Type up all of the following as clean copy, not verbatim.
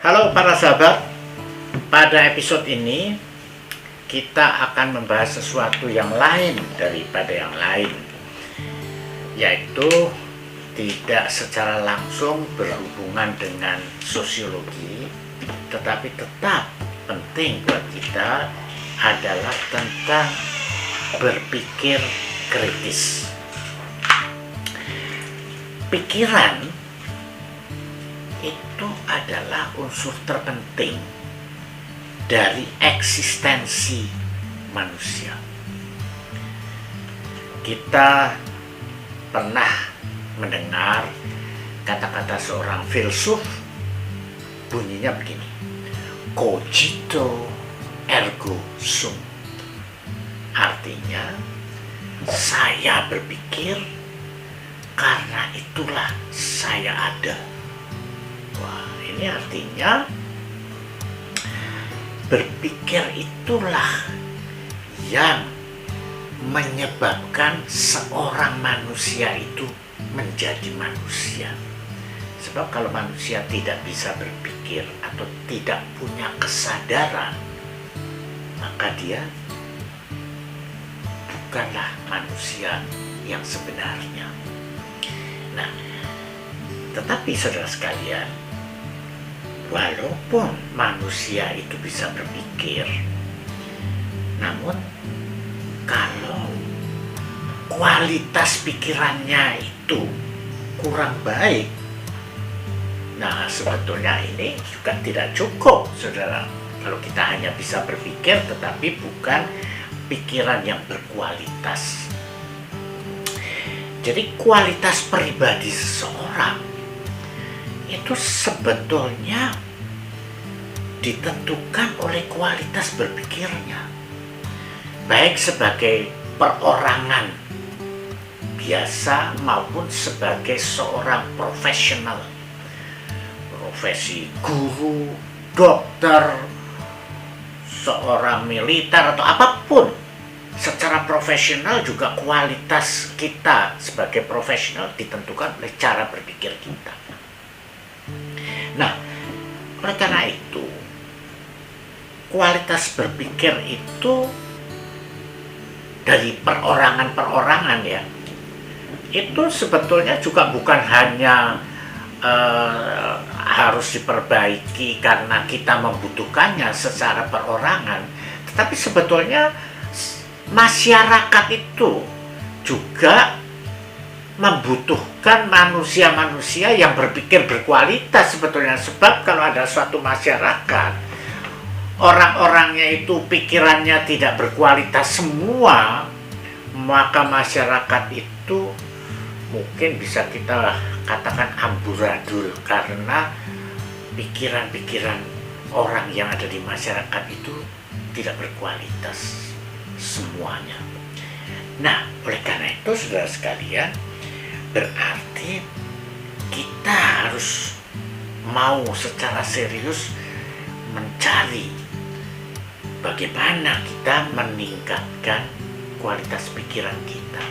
Halo para sahabat, pada episode ini kita akan membahas sesuatu yang lain daripada yang lain, yaitu tidak secara langsung berhubungan dengan sosiologi, tetapi tetap penting buat kita adalah tentang berpikir kritis. Pikiran itu adalah unsur terpenting dari eksistensi manusia. Kita pernah mendengar kata-kata seorang filsuf, bunyinya begini: cogito ergo sum. Artinya, saya berpikir, karena itulah saya ada. Wah, ini artinya berpikir itulah yang menyebabkan seorang manusia itu menjadi manusia. Sebab kalau manusia tidak bisa berpikir atau tidak punya kesadaran, maka dia bukanlah manusia yang sebenarnya. Nah, tetapi saudara sekalian, walaupun manusia itu bisa berpikir, namun kalau kualitas pikirannya itu kurang baik, nah sebetulnya ini juga tidak cukup, saudara. Kalau kita hanya bisa berpikir tetapi bukan pikiran yang berkualitas. Jadi kualitas pribadi seseorang itu sebetulnya ditentukan oleh kualitas berpikirnya, baik sebagai perorangan biasa maupun sebagai seorang profesional, profesi guru, dokter, seorang militer atau apapun. Secara profesional juga kualitas kita sebagai profesional ditentukan oleh cara berpikir kita. Nah, oleh karena itu, kualitas berpikir itu dari perorangan-perorangan ya, itu sebetulnya juga bukan hanya harus diperbaiki karena kita membutuhkannya secara perorangan, tetapi sebetulnya masyarakat itu juga membutuhkan manusia-manusia yang berpikir berkualitas sebetulnya. Sebab kalau ada suatu masyarakat, orang-orangnya itu pikirannya tidak berkualitas semua, maka masyarakat itu mungkin bisa kita katakan amburadul, karena pikiran-pikiran orang yang ada di masyarakat itu tidak berkualitas semuanya. Nah, oleh karena itu saudara sekalian, berarti kita harus mau secara serius mencari bagaimana kita meningkatkan kualitas pikiran kita.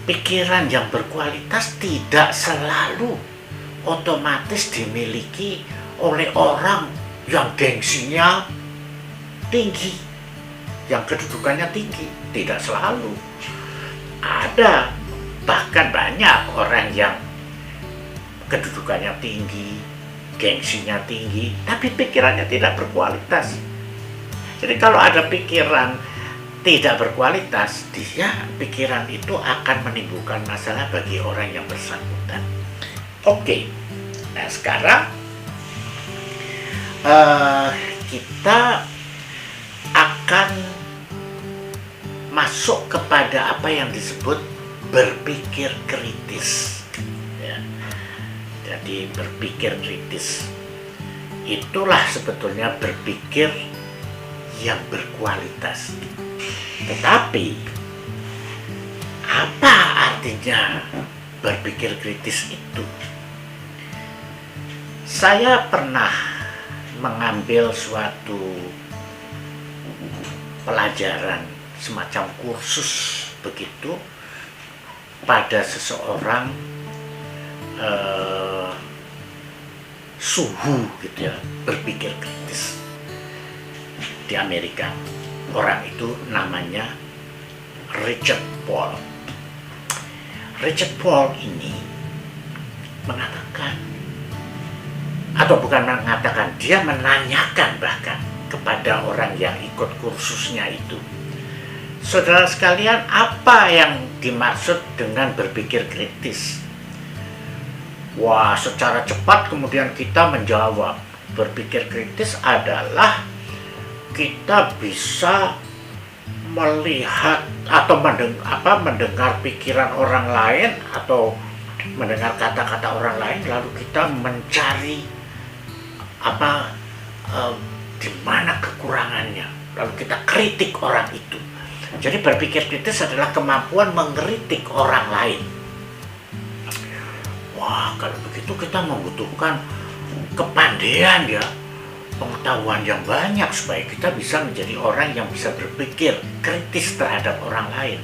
Pikiran yang berkualitas tidak selalu otomatis dimiliki oleh orang yang gengsinya tinggi, yang kedudukannya tinggi. Tidak selalu. Ada, bahkan banyak orang yang kedudukannya tinggi, gengsinya tinggi, tapi pikirannya tidak berkualitas. Jadi kalau ada pikiran tidak berkualitas, pikiran itu akan menimbulkan masalah bagi orang yang bersangkutan. Oke, nah sekarang kita akan masuk kepada apa yang disebut berpikir kritis. Ya. Jadi berpikir kritis itulah sebetulnya berpikir yang berkualitas. Tetapi apa artinya berpikir kritis itu? Saya pernah mengambil suatu pelajaran, semacam kursus begitu pada seseorang suhu gitu ya, berpikir kritis. Di Amerika, orang itu namanya Richard Paul. Richard Paul ini mengatakan, atau bukan mengatakan, dia menanyakan bahkan kepada orang yang ikut kursusnya itu, saudara sekalian, apa yang dimaksud dengan berpikir kritis? Wah, secara cepat kemudian kita menjawab, berpikir kritis adalah kita bisa melihat atau mendengar pikiran orang lain atau mendengar kata-kata orang lain, lalu kita mencari di mana kekurangannya, lalu kita kritik orang itu. Jadi berpikir kritis adalah kemampuan mengkritik orang lain. Wah, kalau begitu kita membutuhkan kepandaian ya, pengetahuan yang banyak supaya kita bisa menjadi orang yang bisa berpikir kritis terhadap orang lain.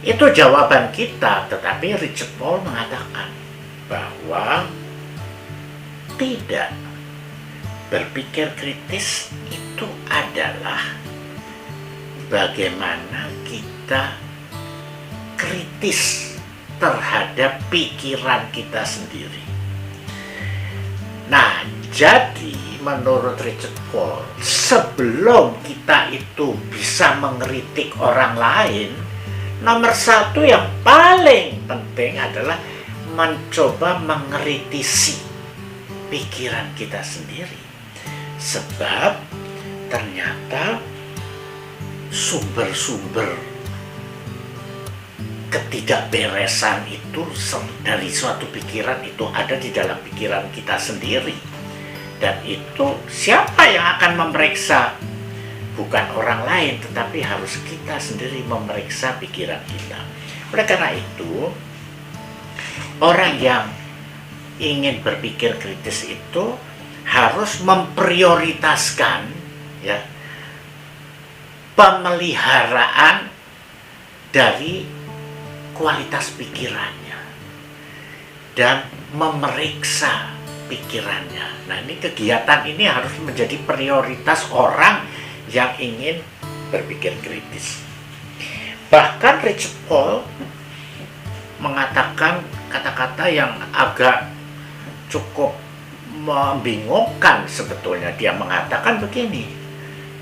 Itu jawaban kita, tetapi Richard Paul mengatakan bahwa tidak, berpikir kritis itu adalah bagaimana kita kritis terhadap pikiran kita sendiri. Nah, jadi menurut Richard Paul, sebelum kita itu bisa mengkritik orang lain, nomor satu yang paling penting adalah mencoba mengkritisi pikiran kita sendiri. Sebab ternyata sumber-sumber ketidakberesan itu dari suatu pikiran itu ada di dalam pikiran kita sendiri. Dan itu siapa yang akan memeriksa? Bukan orang lain, tetapi harus kita sendiri memeriksa pikiran kita. Oleh karena itu, orang yang ingin berpikir kritis itu harus memprioritaskan ya, pemeliharaan dari kualitas pikirannya dan memeriksa pikirannya. Nah, ini kegiatan ini harus menjadi prioritas orang yang ingin berpikir kritis. Bahkan Richard Paul mengatakan kata-kata yang agak cukup membingungkan sebetulnya. Dia mengatakan begini,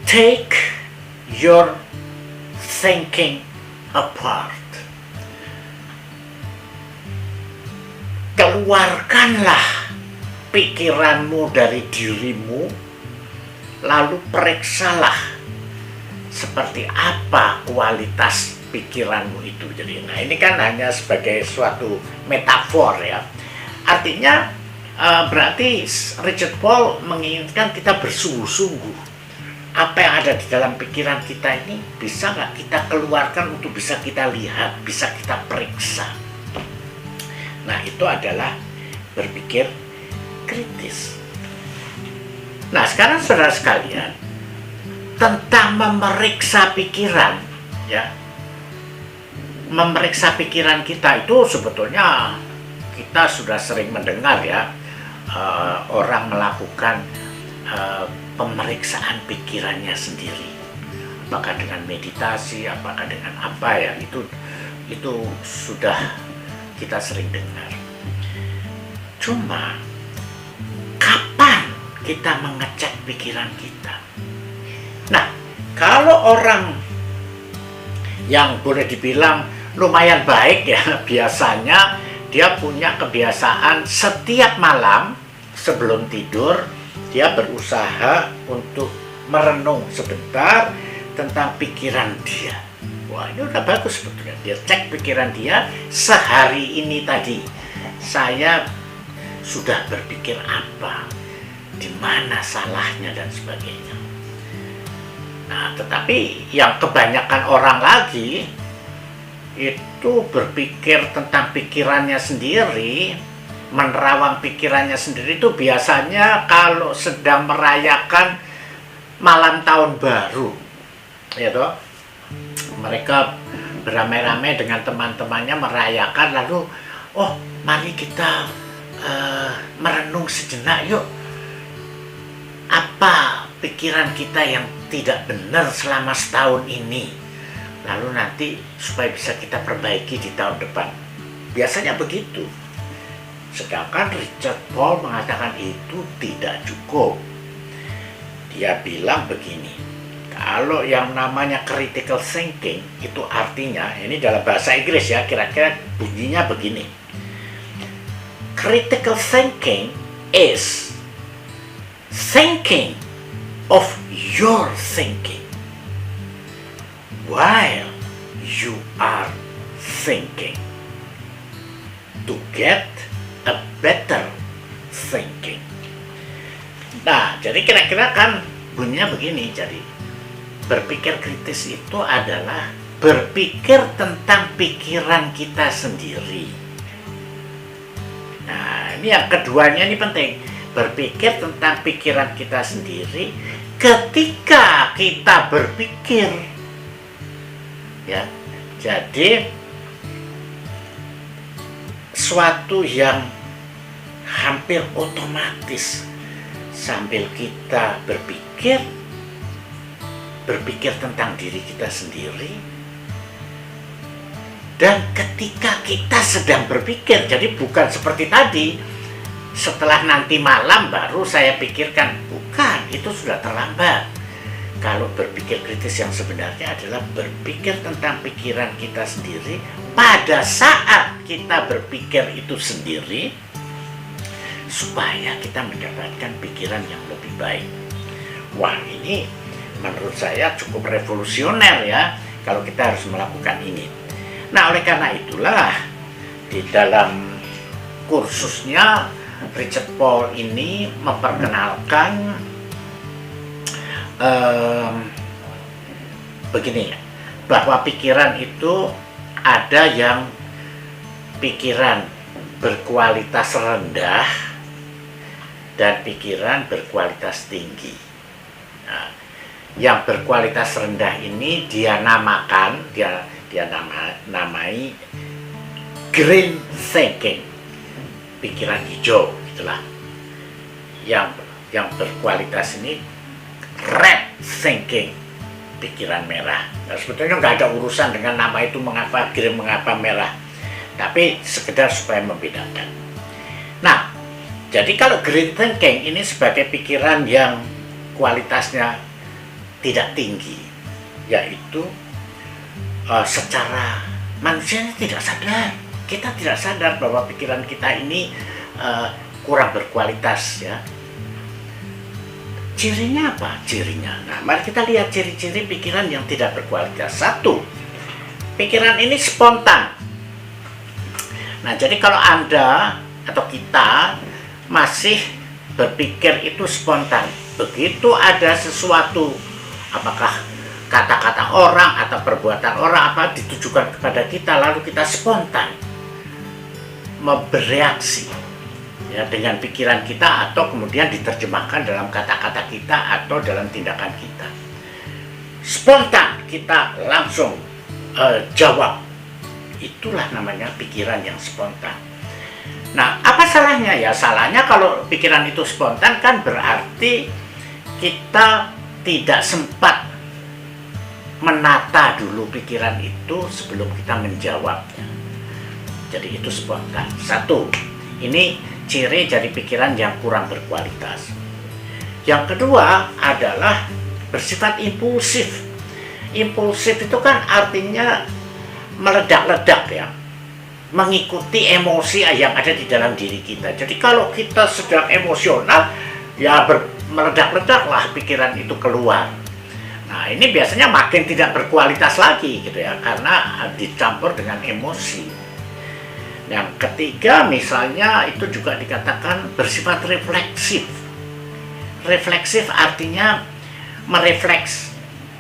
take your thinking apart. Keluarkanlah pikiranmu dari dirimu, lalu periksalah seperti apa kualitas pikiranmu itu. Jadi, nah ini kan hanya sebagai suatu metafor ya. Artinya berarti Richard Paul menginginkan kita bersungguh-sungguh. Apa yang ada di dalam pikiran kita ini bisa nggak kita keluarkan untuk bisa kita lihat, bisa kita periksa. Nah, itu adalah berpikir kritis. Nah, sekarang saudara sekalian, tentang memeriksa pikiran, ya, memeriksa pikiran kita itu sebetulnya kita sudah sering mendengar ya, orang melakukan pemeriksaan pikirannya sendiri. Apakah dengan meditasi, apakah dengan apa ya, itu sudah kita sering dengar. Cuma kapan kita mengecek pikiran kita? Nah, kalau orang yang boleh dibilang lumayan baik ya, biasanya dia punya kebiasaan setiap malam sebelum tidur dia berusaha untuk merenung sebentar tentang pikiran dia. Wah, ini udah bagus sebetulnya. Dia cek pikiran dia sehari ini tadi. Saya sudah berpikir apa, di mana salahnya dan sebagainya. Nah, tetapi yang kebanyakan orang lagi itu berpikir tentang pikirannya sendiri, menerawang pikirannya sendiri itu biasanya kalau sedang merayakan malam tahun baru, ya toh, mereka beramai-ramai dengan teman-temannya merayakan, lalu oh mari kita merenung sejenak yuk, apa pikiran kita yang tidak benar selama setahun ini, lalu nanti supaya bisa kita perbaiki di tahun depan. Biasanya begitu. Sedangkan Richard Paul mengatakan itu tidak cukup. Dia bilang begini, kalau yang namanya critical thinking itu artinya, ini dalam bahasa Inggris ya, kira-kira bunyinya begini. Critical thinking is thinking of your thinking while you are thinking to get a better thinking. Nah, jadi kira-kira kan bunyinya begini. Jadi berpikir kritis itu adalah berpikir tentang pikiran kita sendiri. Nah, ini yang keduanya ini penting. Berpikir tentang pikiran kita sendiri ketika kita berpikir. Ya. Jadi suatu yang hampir otomatis sambil kita berpikir tentang diri kita sendiri, dan ketika kita sedang berpikir. Jadi bukan seperti tadi setelah nanti malam baru saya pikirkan, bukan, itu sudah terlambat. Kalau berpikir kritis yang sebenarnya adalah berpikir tentang pikiran kita sendiri pada saat kita berpikir itu sendiri, supaya kita mendapatkan pikiran yang lebih baik. Wah, ini menurut saya cukup revolusioner ya, kalau kita harus melakukan ini. Nah, oleh karena itulah di dalam kursusnya Richard Paul ini memperkenalkan begini ya, bahwa pikiran itu ada yang pikiran berkualitas rendah dan pikiran berkualitas tinggi. Nah, yang berkualitas rendah ini dia namai green thinking, pikiran hijau, gitulah. Yang berkualitas ini red thinking, pikiran merah. Nah, sebetulnya nggak ada urusan dengan nama itu mengapa green, mengapa merah, tapi sekedar supaya membedakan. Nah, jadi kalau green thinking ini sebagai pikiran yang kualitasnya tidak tinggi, yaitu secara manusianya tidak sadar, kita tidak sadar bahwa pikiran kita ini kurang berkualitas ya. Cirinya apa? Cirinya, nah mari kita lihat ciri-ciri pikiran yang tidak berkualitas. Satu, pikiran ini spontan. Nah, jadi kalau Anda atau kita masih berpikir itu spontan, begitu ada sesuatu, apakah kata-kata orang atau perbuatan orang apa ditujukan kepada kita, lalu kita spontan bereaksi ya dengan pikiran kita, atau kemudian diterjemahkan dalam kata-kata kita atau dalam tindakan kita. Spontan kita langsung jawab. Itulah namanya pikiran yang spontan. Nah, apa salahnya ya? Salahnya kalau pikiran itu spontan kan berarti kita tidak sempat menata dulu pikiran itu sebelum kita menjawabnya. Jadi itu spontan. Satu, ini ciri dari pikiran yang kurang berkualitas. Yang kedua adalah bersifat impulsif. Impulsif itu kan artinya meledak-ledak ya, mengikuti emosi yang ada di dalam diri kita. Jadi kalau kita sedang emosional, ya meledak-ledaklah pikiran itu keluar. Nah, ini biasanya makin tidak berkualitas lagi gitu ya, karena dicampur dengan emosi. Yang ketiga misalnya itu juga dikatakan bersifat refleksif. Refleksif artinya merefleks.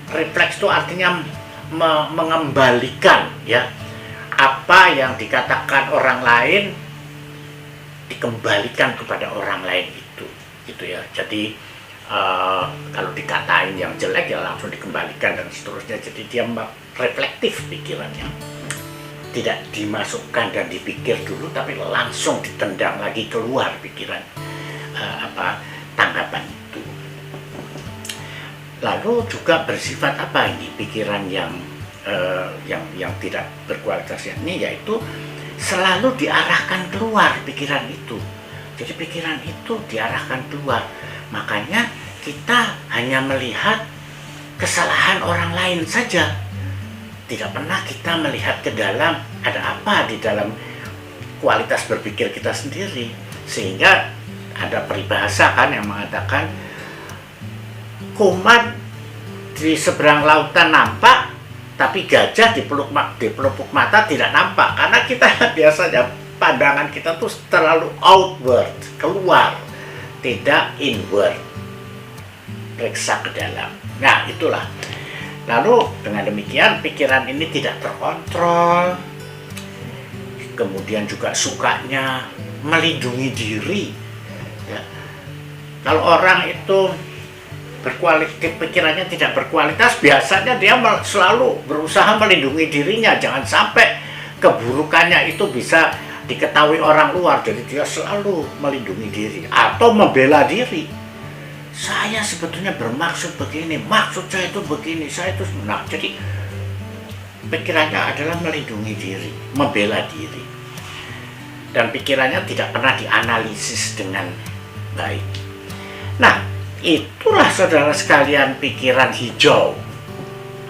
Refleks itu artinya mengembalikan ya, apa yang dikatakan orang lain dikembalikan kepada orang lain itu gitu ya. Jadi kalau dikatain yang jelek ya langsung dikembalikan dan seterusnya. Jadi dia reflektif pikirannya, tidak dimasukkan dan dipikir dulu, tapi langsung ditendang lagi keluar pikiran tanggapan itu. Lalu juga bersifat apa ini pikiran yang tidak berkualitas ini, yaitu selalu diarahkan keluar pikiran itu. Jadi pikiran itu diarahkan keluar, makanya kita hanya melihat kesalahan orang lain saja. Tidak pernah kita melihat ke dalam, ada apa di dalam kualitas berpikir kita sendiri. Sehingga ada peribahasa kan yang mengatakan kumat di seberang lautan nampak, tapi gajah di pelupuk mata tidak nampak. Karena kita biasanya pandangan kita tuh terlalu outward, keluar, tidak inward, periksa ke dalam. Nah itulah. Lalu dengan demikian pikiran ini tidak terkontrol, kemudian juga sukanya melindungi diri. Ya. Kalau orang itu pikirannya tidak berkualitas, biasanya dia selalu berusaha melindungi dirinya, jangan sampai keburukannya itu bisa diketahui orang luar. Jadi dia selalu melindungi diri atau membela diri. Saya sebetulnya bermaksud begini, maksud saya itu begini, saya itu jadi pikirannya adalah melindungi diri, membela diri, dan pikirannya tidak pernah dianalisis dengan baik. Nah, itulah saudara sekalian pikiran hijau,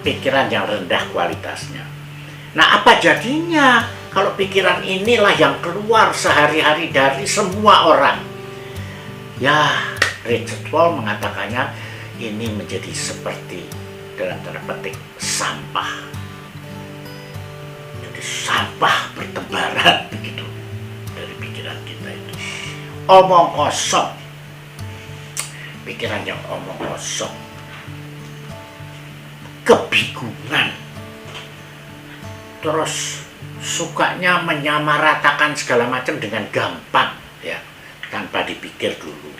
pikiran yang rendah kualitasnya. Nah, apa jadinya kalau pikiran inilah yang keluar sehari-hari dari semua orang? Ya, Richard Paul mengatakannya ini menjadi seperti dalam tanda petik sampah. Jadi sampah bertebaran begitu dari pikiran kita itu. Omong kosong. Pikiran yang omong kosong. Kebingungan. Terus sukanya menyamaratakan segala macam dengan gampang, ya, tanpa dipikir dulu.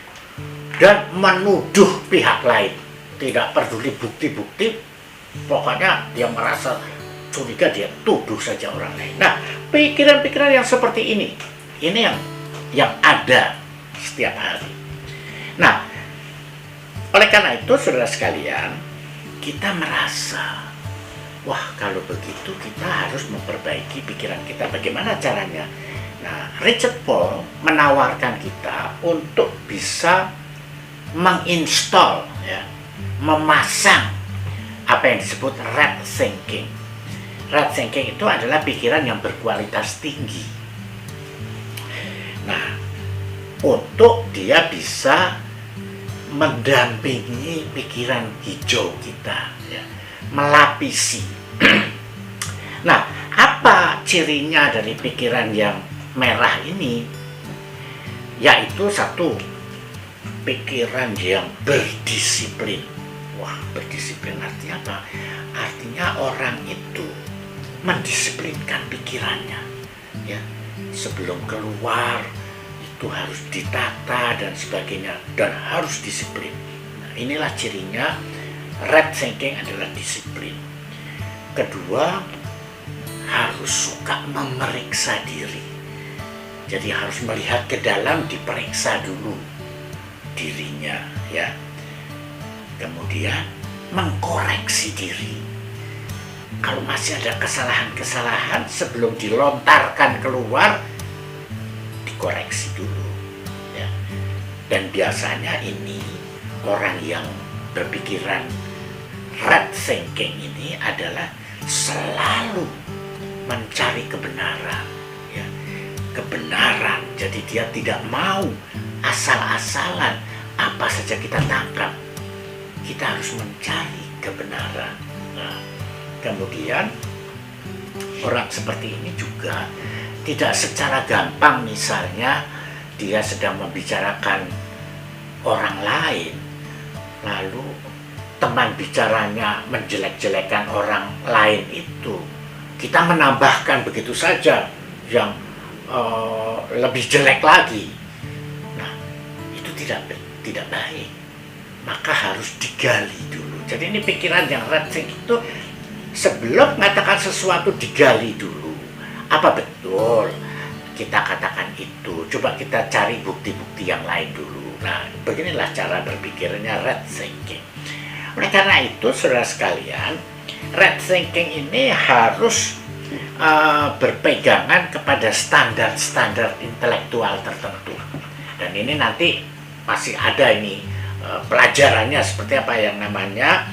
Dan menuduh pihak lain, tidak peduli bukti-bukti, pokoknya dia merasa curiga, dia tuduh saja orang lain. Nah, pikiran-pikiran yang seperti ini yang ada setiap hari. Nah, oleh karena itu saudara sekalian, kita merasa, wah kalau begitu kita harus memperbaiki pikiran kita. Bagaimana caranya? Nah, Richard Paul menawarkan kita untuk bisa menginstall, ya, memasang apa yang disebut right thinking. Right thinking itu adalah pikiran yang berkualitas tinggi. Nah, untuk dia bisa mendampingi pikiran hijau kita, ya, melapisi. Nah, apa cirinya dari pikiran yang merah ini? Yaitu satu, pikiran yang berdisiplin. Wah, berdisiplin artinya apa? Artinya orang itu mendisiplinkan pikirannya, ya. Sebelum keluar itu harus ditata dan sebagainya, dan harus disiplin. Nah, inilah cirinya. Right thinking adalah disiplin. Kedua, harus suka memeriksa diri. Jadi harus melihat ke dalam, diperiksa dulu dirinya, ya. Kemudian mengkoreksi diri. Kalau masih ada kesalahan-kesalahan, sebelum dilontarkan keluar, dikoreksi dulu, ya. Dan biasanya ini orang yang berpikiran right thinking ini adalah selalu mencari kebenaran, ya. Kebenaran. Jadi dia tidak mau asal-asalan apa saja kita tangkap. Kita harus mencari kebenaran. Nah, kemudian orang seperti ini juga tidak secara gampang, misalnya dia sedang membicarakan orang lain, lalu teman bicaranya menjelek-jelekan orang lain itu, kita menambahkan begitu saja yang lebih jelek lagi. Nah, itu tidak baik. maka harus digali dulu. Jadi ini pikiran yang red thinking itu sebelum mengatakan sesuatu digali dulu. Apa betul kita katakan itu? Coba kita cari bukti-bukti yang lain dulu. Nah, beginilah cara berpikirnya red thinking. Oleh karena itu, saudara sekalian, red thinking ini harus berpegangan kepada standar-standar intelektual tertentu. Dan ini nanti masih ada ini pelajarannya seperti apa yang namanya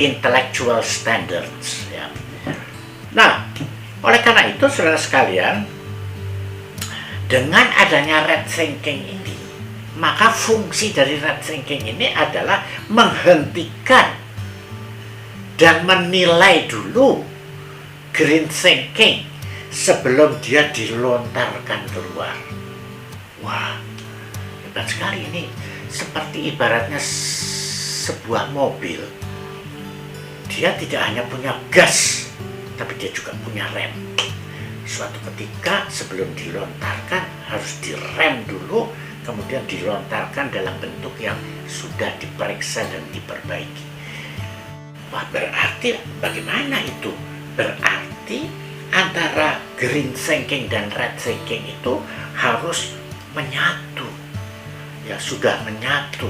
intellectual standards. Ya. Nah, oleh karena itu, saudara sekalian, dengan adanya red thinking ini, maka fungsi dari red thinking ini adalah menghentikan dan menilai dulu green thinking sebelum dia dilontarkan keluar. Wah, hebat sekali ini. Seperti ibaratnya sebuah mobil. Dia tidak hanya punya gas, tapi dia juga punya rem. Suatu ketika sebelum dilontarkan harus direm dulu, kemudian dilontarkan dalam bentuk yang sudah diperiksa dan diperbaiki. Wah, berarti bagaimana itu? Berarti antara green thinking dan red thinking itu harus menyatu. Ya, sudah menyatu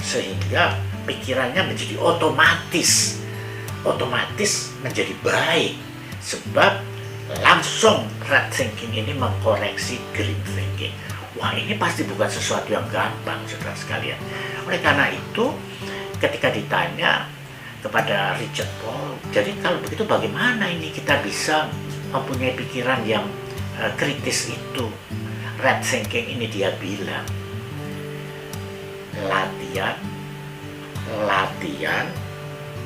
sehingga pikirannya menjadi otomatis menjadi baik, sebab langsung red thinking ini mengkoreksi green thinking. Wah, ini pasti bukan sesuatu yang gampang, saudara sekalian. Oleh karena itu, ketika ditanya kepada Richard Paul, jadi kalau begitu bagaimana ini kita bisa mempunyai pikiran yang kritis itu? Red thinking ini dia bilang, latihan,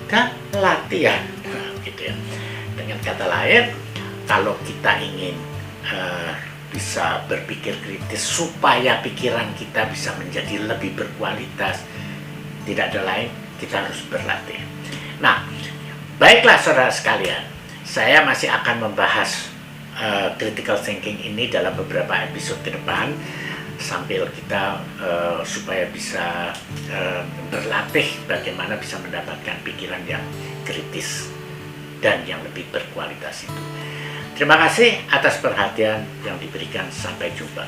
dan latihan. Nah, gitu ya. Dengan kata lain, kalau kita ingin bisa berpikir kritis supaya pikiran kita bisa menjadi lebih berkualitas, tidak ada lain, kita harus berlatih. Nah, baiklah saudara sekalian, saya masih akan membahas critical thinking ini dalam beberapa episode ke depan, sambil kita supaya bisa berlatih bagaimana bisa mendapatkan pikiran yang kritis dan yang lebih berkualitas itu. Terima kasih atas perhatian yang diberikan. Sampai jumpa.